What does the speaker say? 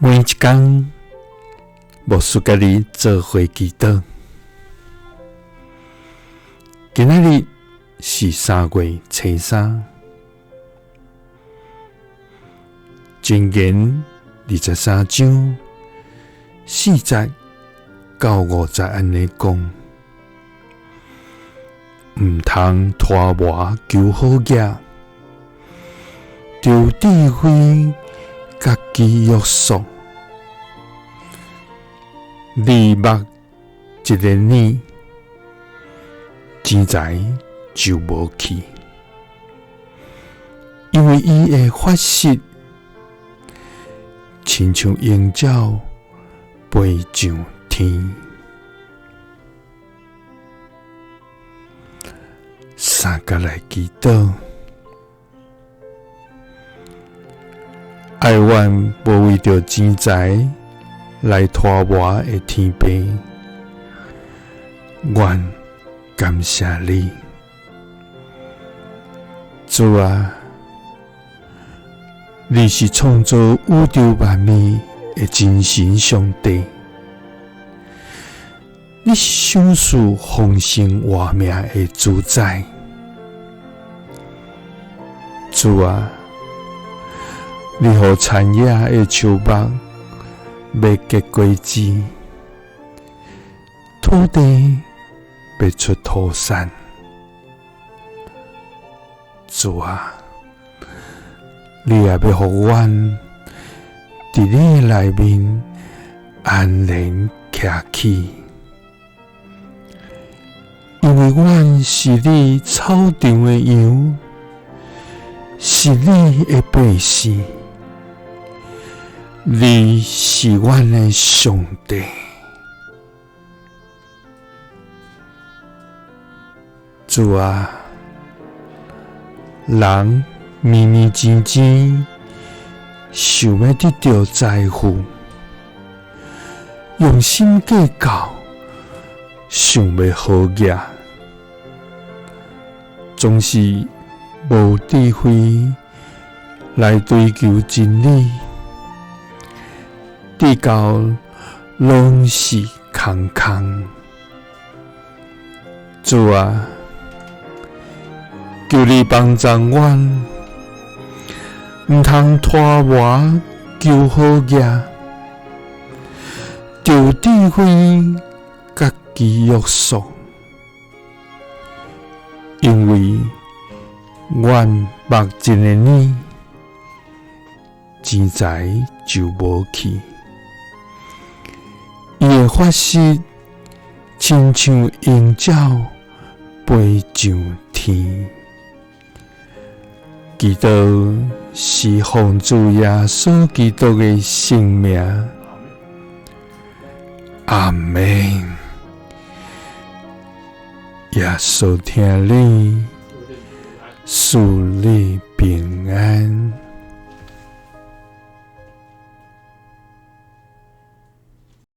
每一天，牧师甲你做伙祈祷。今仔日是3月初3，箴言23章4節到5節安尼講：毋通拖磨求好業，著智慧家己約束。你目一個呢，錢財就無去，因為伊的發誓，親像鷹鳥飛上天。三個來祈禱，愛願無為着錢財來拖磨的天父，願感謝你，主啊！你是創造宇宙萬物的真神上帝，你是享受豐盛活命的主宰，主啊！你予產野的樹木要結果子，土地要出土產，主啊！你也要予阮佇你內面安然徛起，因為阮是你草場的羊，是你的百姓。你是阮的上帝，主啊！人面面前前，想要得到財富，用心計較，想要好業，總是無智慧來追求真理，直到攏是空空。主啊！求你幫助阮，毋通拖磨求好業，著智慧家己約束，因為阮目一個呢，錢財就無去，伊的發誓親像鷹鳥飛上天。祈禱是奉主耶穌基督的聖名，阿們。耶穌聽你，賜你平安。